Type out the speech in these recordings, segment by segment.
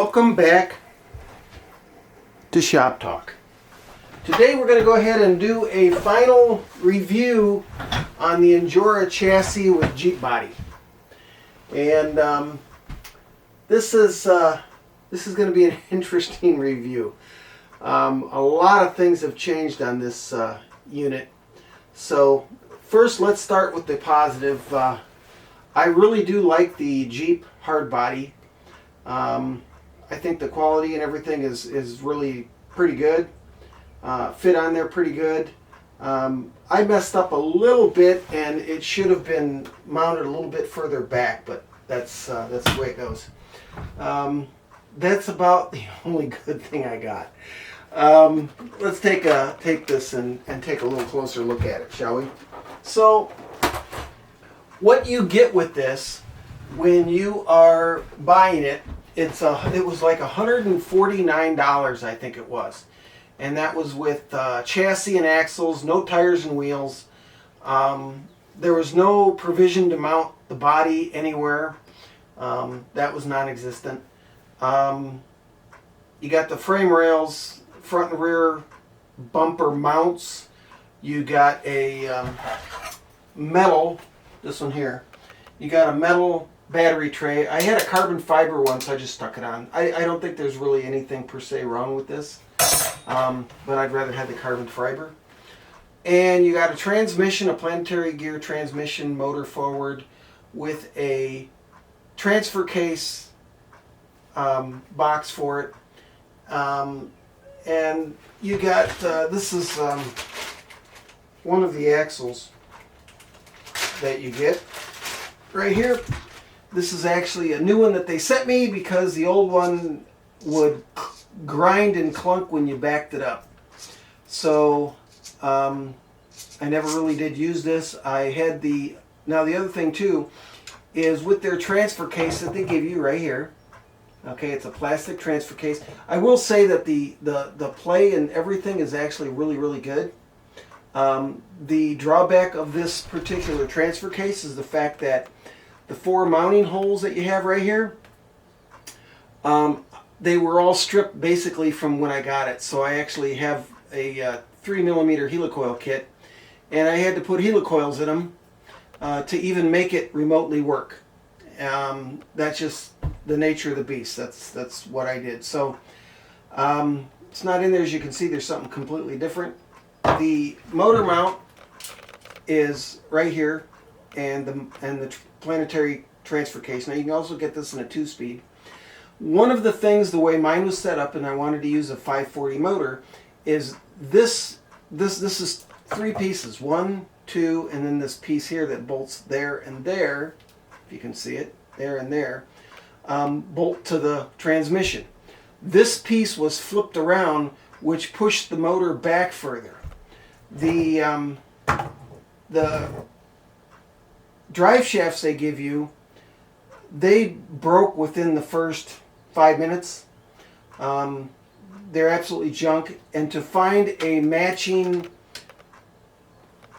Welcome back to Shop Talk. Today we're going to go ahead and do a final review on the Injora chassis with Jeep body. And this is going to be an interesting review. A lot of things have changed on this unit. So first let's start with the positive. I really do like the Jeep hard body. I think the quality and everything is really pretty good. Fit on there pretty good. I messed up a little bit and it should have been mounted a little bit further back, but that's the way it goes. That's about the only good thing I got. Let's take this and take a little closer look at it, shall we? So what you get with this when you are buying it, it was like $149, I think it was, and that was with chassis and axles, no tires and wheels. There was no provision to mount the body anywhere. That was non-existent. You got the frame rails, front and rear bumper mounts. You got a metal, this one here. You got a metal battery tray. I had a carbon fiber one, so I just stuck it on. I don't think there's really anything per se wrong with this, but I'd rather have the carbon fiber. And you got a transmission, a planetary gear transmission, motor forward, with a transfer case box for it. And you got, this is one of the axles that you get right here. This is actually a new one that they sent me because the old one would grind and clunk when you backed it up. So I never really did use this. I had now the other thing too is with their transfer case that they give you right here. Okay, it's a plastic transfer case. I will say that the play and everything is actually really good. The drawback of this particular transfer case is the fact that the 4 mounting holes that you have right here, they were all stripped basically from when I got it. So I actually have a 3mm helicoil kit, and I had to put helicoils in them to even make it remotely work. That's just the nature of the beast. That's what I did. So it's not in there. As you can see, there's something completely different. The motor mount is right here, and the planetary transfer case. Now you can also get this in a 2-speed. One of the things, the way mine was set up, and I wanted to use a 540 motor, is this is 3 pieces, 1, 2, and then this piece here that bolts there and there, if you can see it, there and there, bolt to the transmission. This piece was flipped around, which pushed the motor back further. The drive shafts they give you, they broke within the first 5 minutes. They're absolutely junk, and to find a matching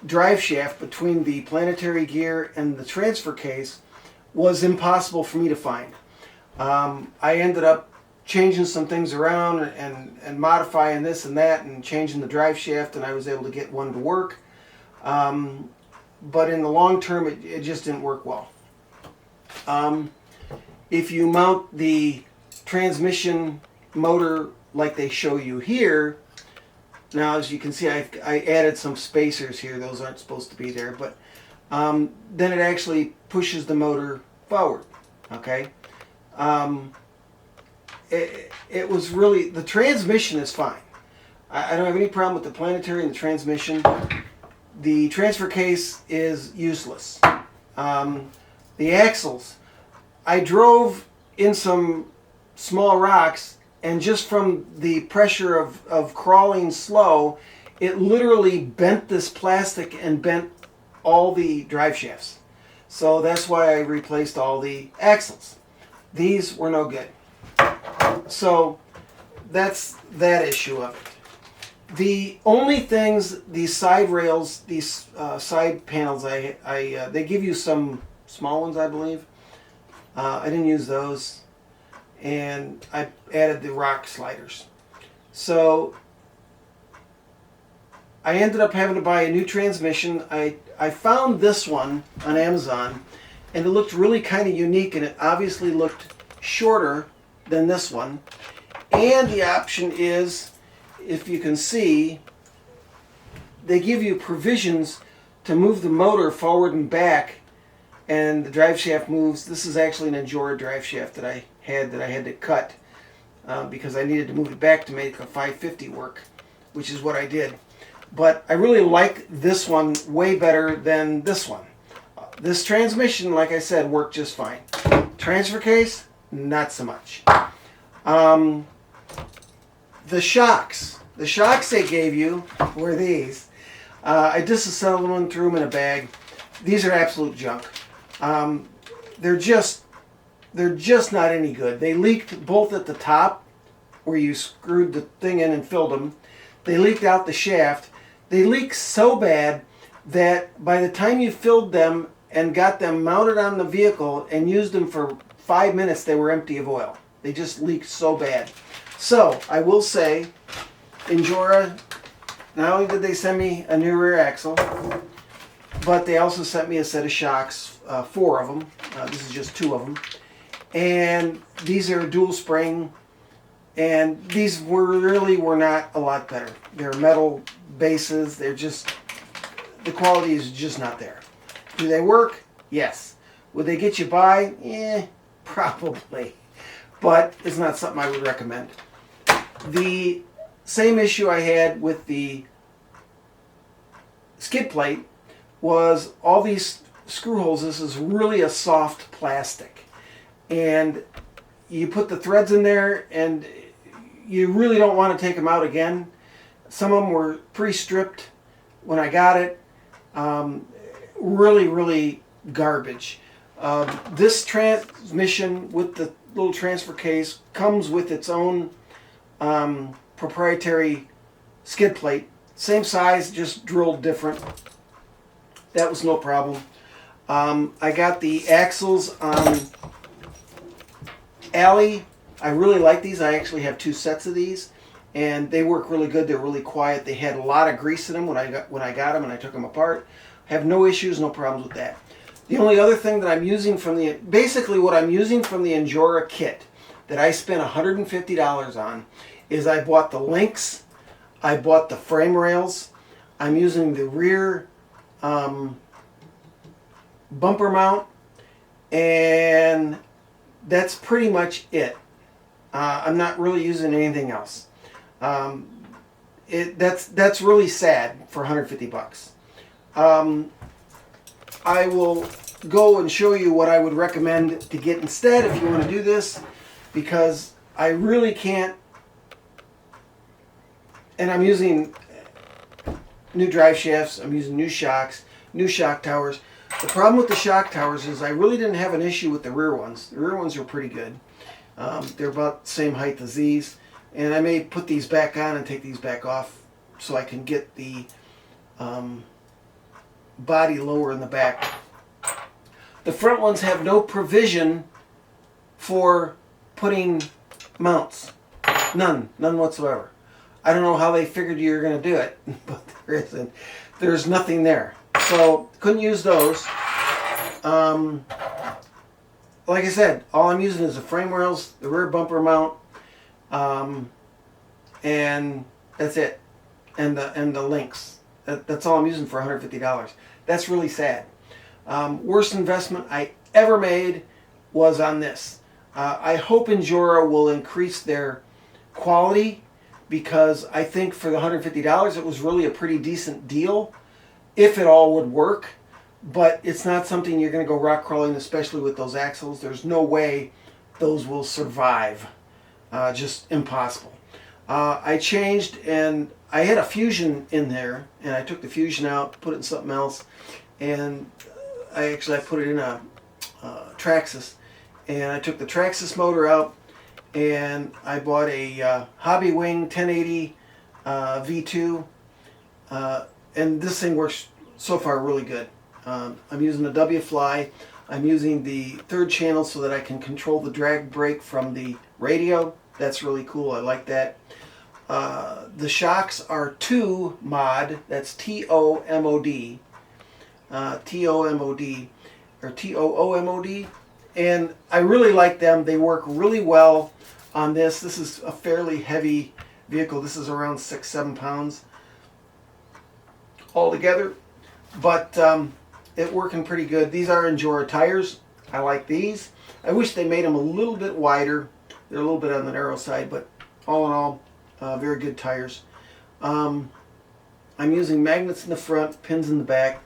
drive shaft between the planetary gear and the transfer case was impossible for me to find. I ended up changing some things around and modifying this and that and changing the drive shaft, and I was able to get one to work. But in the long term, it just didn't work well. If you mount the transmission motor like they show you here, now as you can see, I added some spacers here. Those aren't supposed to be there, but then it actually pushes the motor forward. Okay. It was really, the transmission is fine. I don't have any problem with the planetary and the transmission. The transfer case is useless. The axles, I drove in some small rocks, and just from the pressure of crawling slow, it literally bent this plastic and bent all the drive shafts. So that's why I replaced all the axles. These were no good. So that's that issue of it. The only things, these side rails, these side panels, they give you some small ones, I believe. I didn't use those. and I added the rock sliders. So I ended up having to buy a new transmission. I found this one on Amazon, and it looked really kind of unique, and it obviously looked shorter than this one. And the option is, if you can see, they give you provisions to move the motor forward and back, and the drive shaft moves. This is actually an Injora drive shaft that I had to cut because I needed to move it back to make a 550 work, which is what I did. But I really like this one way better than this one. This transmission, like I said, worked just fine. Transfer case, not so much. The shocks they gave you were these. I disassembled them, threw them in a bag. These are absolute junk. They're just not any good. They leaked both at the top, where you screwed the thing in and filled them. They leaked out the shaft. They leaked so bad that by the time you filled them and got them mounted on the vehicle and used them for 5 minutes, they were empty of oil. They just leaked so bad. So I will say, Injora, not only did they send me a new rear axle, but they also sent me a set of shocks, 4 of them. This is just 2 of them. And these are dual spring, and these were not a lot better. They're metal bases. They're just, the quality is just not there. Do they work? Yes. Would they get you by? Probably. But it's not something I would recommend. The same issue I had with the skid plate was all these screw holes. This is really a soft plastic, and you put the threads in there and you really don't want to take them out again. Some of them were pre-stripped when I got it. Really garbage. This transmission with the little transfer case comes with its own proprietary skid plate. Same size, just drilled different. That was no problem. I got the axles on Alley. I really like these. I actually have 2 sets of these, and they work really good. They're really quiet. They had a lot of grease in them when I got them and I took them apart. Have no issues, no problems with that. The only other thing that I'm using from basically what I'm using from the Injora kit that I spent $150 on is I bought the links, I bought the frame rails, I'm using the rear bumper mount, and that's pretty much it. I'm not really using anything else. That's really sad for 150 bucks. I will go and show you what I would recommend to get instead if you want to do this, because I really can't. And I'm using new drive shafts, I'm using new shocks, new shock towers. The problem with the shock towers is I really didn't have an issue with the rear ones. The rear ones are pretty good. They're about the same height as these. And I may put these back on and take these back off so I can get the body lower in the back. The front ones have no provision for putting mounts. None whatsoever. I don't know how they figured you were going to do it, but there isn't. There's nothing there. So couldn't use those. Like I said, all I'm using is the frame rails, the rear bumper mount, and that's it. And the links. That's all I'm using for $150. That's really sad. Worst investment I ever made was on this. I hope Injora will increase their quality, because I think for the $150 it was really a pretty decent deal, if it all would work. But it's not something you're going to go rock crawling, especially with those axles. There's no way those will survive. Just impossible. I changed, and I had a Fusion in there, and I took the Fusion out, put it in something else, and I put it in a Traxxas, and I took the Traxxas motor out, and I bought a Hobby Wing 1080 V2, and this thing works so far really good. I'm using a W-fly. I'm using the 3rd channel so that I can control the drag brake from the radio. That's really cool. I like that. The shocks are 2 mod. That's T-O-M-O-D. T-O-M-O-D. Or T-O-O-M-O-D. And I really like them. They work really well on this. This is a fairly heavy vehicle. This is around 6-7 pounds altogether. But it's working pretty good. These are Injora tires. I like these. I wish they made them a little bit wider. They're a little bit on the narrow side, but all in all, very good tires. I'm using magnets in the front, pins in the back.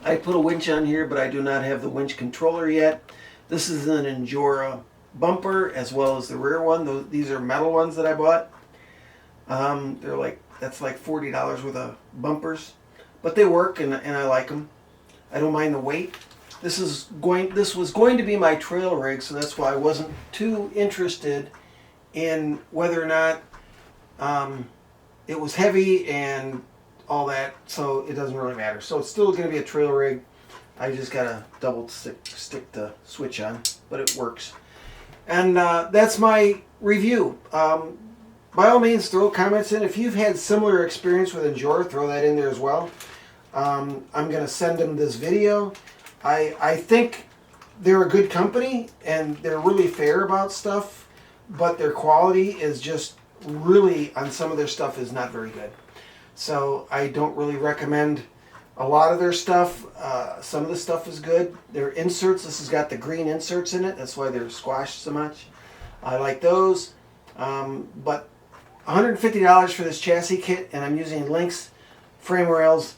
I put a winch on here, but I do not have the winch controller yet. This is an Injora bumper as well as the rear one. These are metal ones that I bought. That's like $40 worth of bumpers, but they work and I like them. I don't mind the weight. This was going to be my trail rig, so that's why I wasn't too interested in whether or not it was heavy and all that, so it doesn't really matter. So it's still going to be a trail rig. I just got to double stick the switch on, but it works. And that's my review. By all means, throw comments in. If you've had similar experience with Injor, throw that in there as well. I'm going to send them this video. I think they're a good company and they're really fair about stuff, but their quality is just really, on some of their stuff, is not very good. So I don't really recommend a lot of their stuff. Some of the stuff is good. Their inserts, this has got the green inserts in it. That's why they're squashed so much. I like those. But $150 for this chassis kit, and I'm using links, frame rails,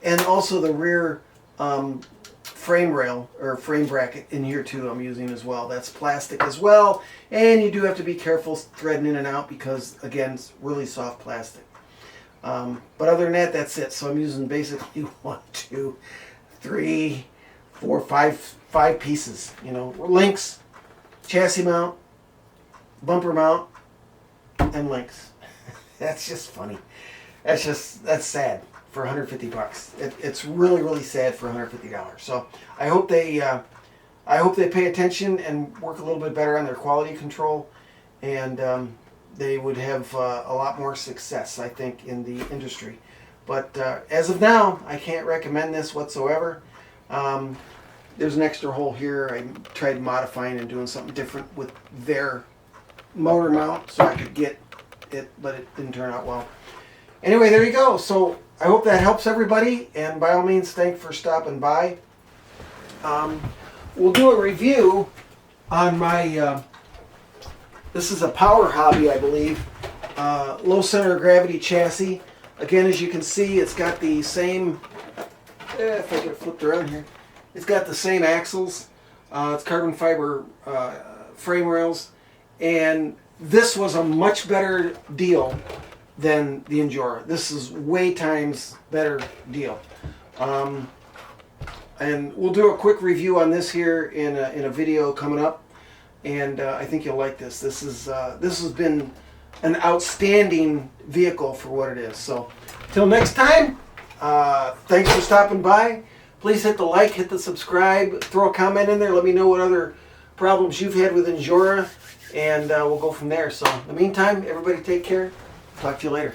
and also the rear frame rail or frame bracket in here too I'm using as well. That's plastic as well, and you do have to be careful threading in and out because, again, it's really soft plastic. But other than that, that's it. So I'm using basically 1, 2, 3, 4, 5 pieces. You know, links, chassis mount, bumper mount, and links. That's just funny. That's sad for $150. It's really, really sad for $150. So I hope they pay attention and work a little bit better on their quality control, and they would have a lot more success, I think, in the industry. But as of now, I can't recommend this whatsoever. There's an extra hole here. I tried modifying and doing something different with their motor mount so I could get it, but it didn't turn out well. Anyway, there you go. So I hope that helps everybody, and by all means, thanks for stopping by. We'll do a review on my, this is a Power Hobby, I believe, low center of gravity chassis. Again, as you can see, it's got the same, if I get it flipped around here, it's got the same axles. It's carbon fiber frame rails, and this was a much better deal than the Injora. This is way times better deal. And we'll do a quick review on this here in a video coming up, and I think you'll like this. This has been an outstanding vehicle for what it is. So till next time, thanks for stopping by. Please hit the like, hit the subscribe, throw a comment in there. Let me know what other problems you've had with Injora, and we'll go from there. So in the meantime, everybody take care. Talk to you later.